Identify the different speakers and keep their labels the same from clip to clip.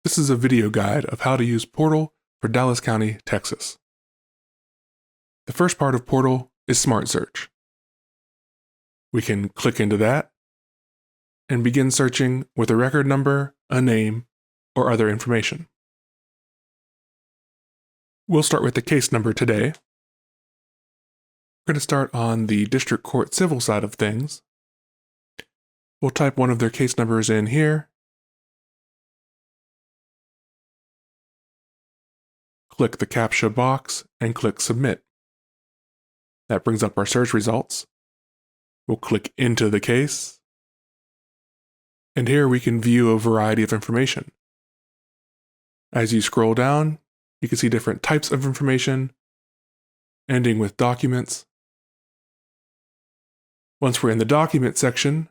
Speaker 1: This is a video guide of how to use Portal for Dallas County, Texas. The first part of Portal is Smart Search. We can click into that and begin searching with a record number, a name, or other information. We'll start with the case number today. We're going to start on the District Court Civil side of things. We'll type one of their case numbers in here. Click the CAPTCHA box and click Submit. That brings up our search results. We'll click into the case. And here we can view a variety of information. As you scroll down, you can see different types of information, ending with documents. Once we're in the document section,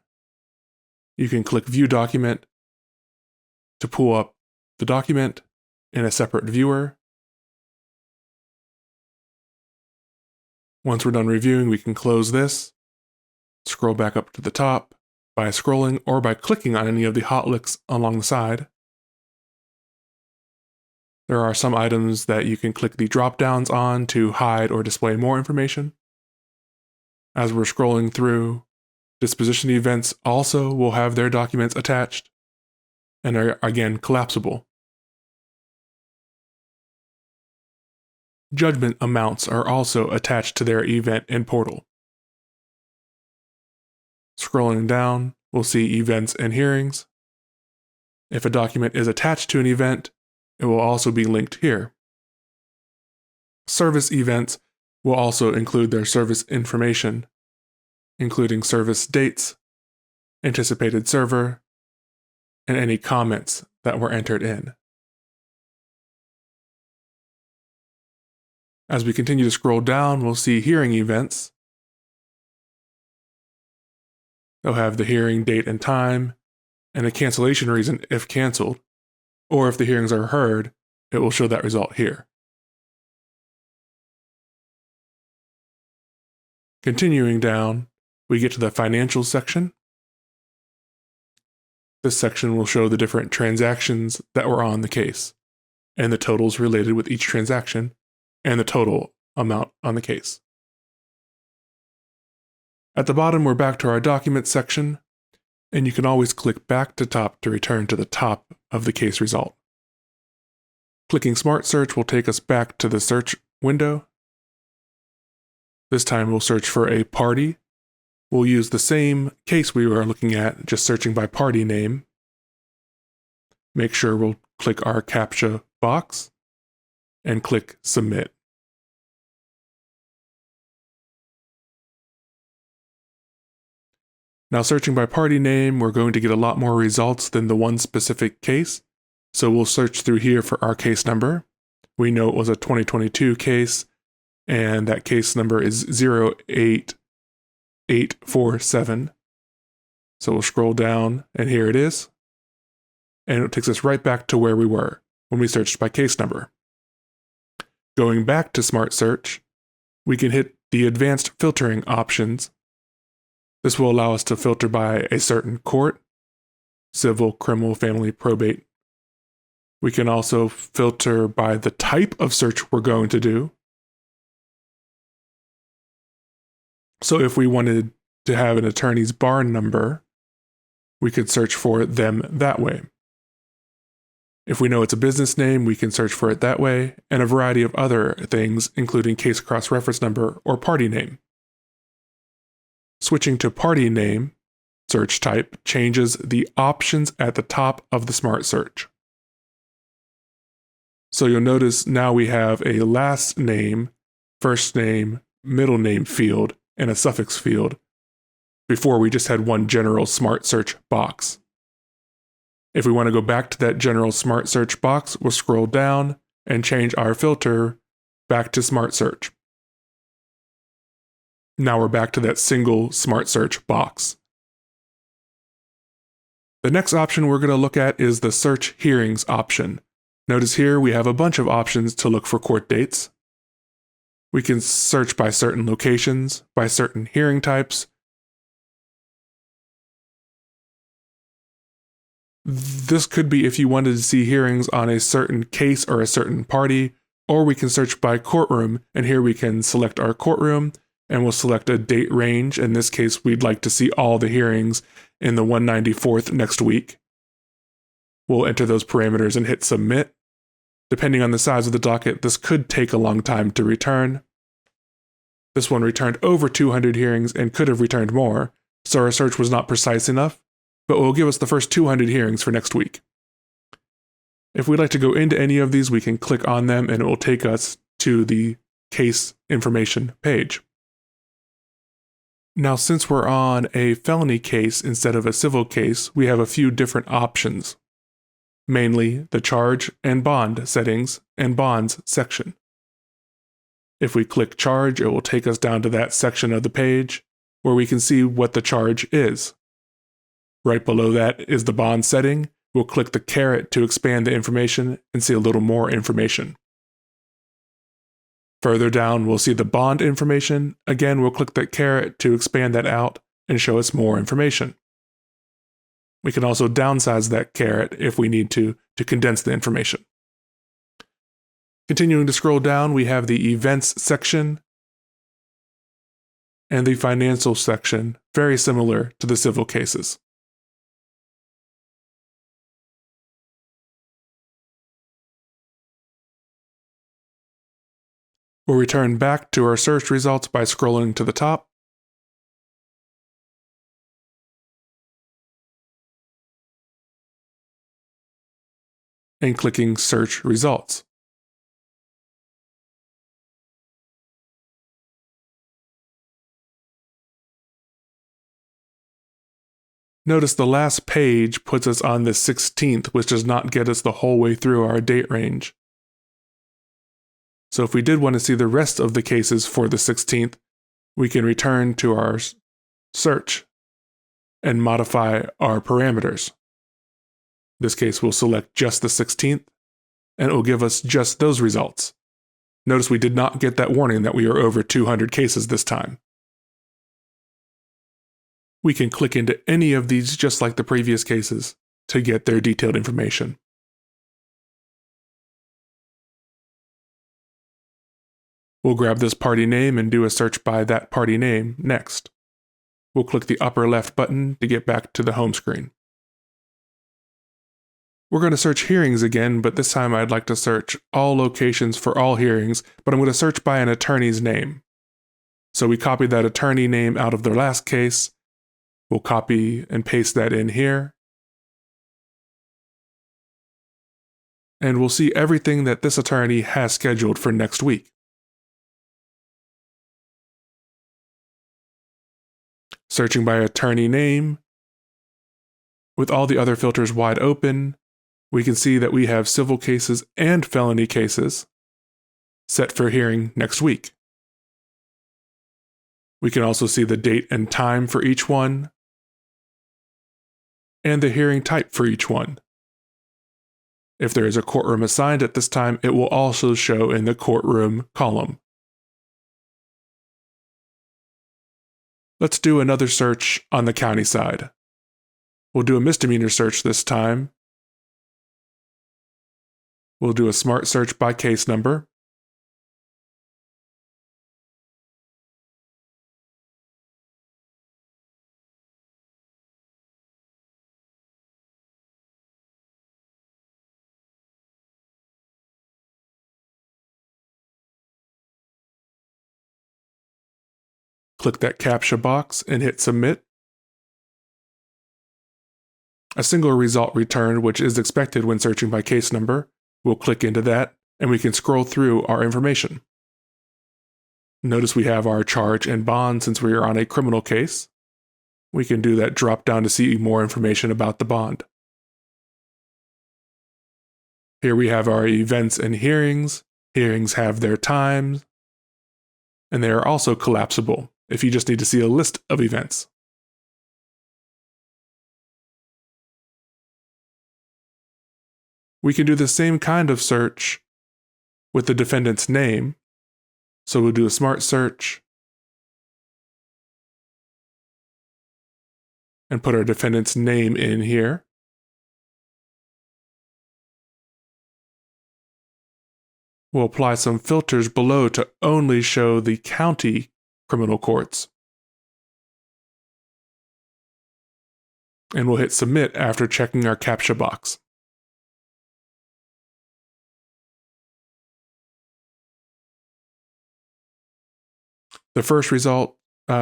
Speaker 1: you can click View Document to pull up the document in a separate viewer. Once we're done reviewing, we can close this, scroll back up to the top by scrolling or by clicking on any of the hotlinks along the side. There are some items that you can click the drop-downs on to hide or display more information. As we're scrolling through, disposition events also will have their documents attached and are again collapsible. Judgment amounts are also attached to their event in Portal. Scrolling down, we'll see events and hearings. If a document is attached to an event, it will also be linked here. Service events will also include their service information, including service dates, anticipated server, and any comments that were entered in. As we continue to scroll down, we'll see hearing events. They'll have the hearing date and time, and a cancellation reason if canceled, or if the hearings are heard, it will show that result here. Continuing down, we get to the financial section. This section will show the different transactions that were on the case, and the totals related with each transaction, and the total amount on the case. At the bottom, we're back to our Documents section, and you can always click back to top to return to the top of the case result. Clicking Smart Search will take us back to the search window. This time we'll search for a party. We'll use the same case we were looking at, just searching by party name. Make sure we'll click our CAPTCHA box and click Submit. Now, searching by party name, we're going to get a lot more results than the one specific case. So we'll search through here for our case number. We know it was a 2022 case, and that case number is 08847. So we'll scroll down, and here it is. And it takes us right back to where we were when we searched by case number. Going back to Smart Search, we can hit the advanced filtering options. This will allow us to filter by a certain court, civil, criminal, family, probate. We can also filter by the type of search we're going to do. So if we wanted to have an attorney's bar number, we could search for them that way. If we know it's a business name, we can search for it that way, and a variety of other things, including case cross-reference number or party name. Switching to party name, search type changes the options at the top of the Smart Search. So you'll notice now we have a last name, first name, middle name field, and a suffix field. Before we just had one general Smart Search box. If we want to go back to that general Smart Search box, we'll scroll down and change our filter back to Smart Search. Now we're back to that single Smart Search box. The next option we're going to look at is the Search Hearings option. Notice here we have a bunch of options to look for court dates. We can search by certain locations, by certain hearing types, This could be if you wanted to see hearings on a certain case or a certain party, or we can search by courtroom, and here we can select our courtroom, and we'll select a date range. In this case, we'd like to see all the hearings in the 194th next week. We'll enter those parameters and hit submit. Depending on the size of the docket, this could take a long time to return. This one returned over 200 hearings and could have returned more, so our search was not precise enough, but will give us the first 200 hearings for next week. If we'd like to go into any of these, we can click on them and it will take us to the case information page. Now, since we're on a felony case instead of a civil case, we have a few different options, mainly the charge and bond settings and bonds section. If we click charge, it will take us down to that section of the page where we can see what the charge is. Right below that is the bond setting. We'll click the caret to expand the information and see a little more information. Further down, we'll see the bond information. Again, we'll click that caret to expand that out and show us more information. We can also downsize that caret if we need to condense the information. Continuing to scroll down, we have the events section and the financial section, very similar to the civil cases. We'll return back to our search results by scrolling to the top. And clicking Search Results. Notice the last page puts us on the 16th, which does not get us the whole way through our date range. So if we did want to see the rest of the cases for the 16th, we can return to our search and modify our parameters. In this case, we'll select just the 16th, and it will give us just those results. Notice we did not get that warning that we are over 200 cases this time. We can click into any of these just like the previous cases to get their detailed information. We'll grab this party name and do a search by that party name next. We'll click the upper left button to get back to the home screen. We're going to search hearings again, but this time I'd like to search all locations for all hearings, but I'm going to search by an attorney's name. So we copy that attorney name out of the last case. We'll copy and paste that in here. And we'll see everything that this attorney has scheduled for next week. Searching by attorney name, with all the other filters wide open, we can see that we have civil cases and felony cases set for hearing next week. We can also see the date and time for each one, and the hearing type for each one. If there is a courtroom assigned at this time, it will also show in the courtroom column. Let's do another search on the county side. We'll do a misdemeanor search this time. We'll do a smart search by case number. Click that CAPTCHA box and hit submit. A single result returned, which is expected when searching by case number. We'll click into that and we can scroll through our information. Notice we have our charge and bond since we are on a criminal case. We can do that drop down to see more information about the bond. Here we have our events and hearings. Hearings have their times, and they are also collapsible if you just need to see a list of events. We can do the same kind of search with the defendant's name. So we'll do a smart search and put our defendant's name in here. we'll apply some filters below to only show the county criminal courts. And we'll hit submit after checking our CAPTCHA box. The first result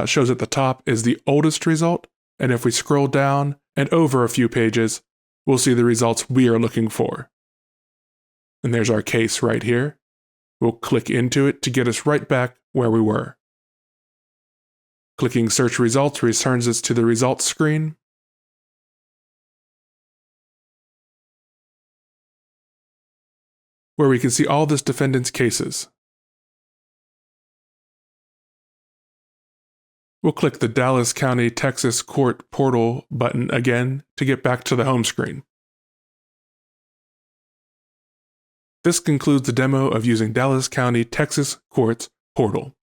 Speaker 1: shows at the top is the oldest result, and if we scroll down and over a few pages, we'll see the results we are looking for. And there's our case right here. We'll click into it to get us right back where we were. Clicking Search Results returns us to the results screen. Where we can see all this defendant's cases. We'll click the Dallas County, Texas Court Portal button again to get back to the home screen. This concludes the demo of using Dallas County, Texas Courts Portal.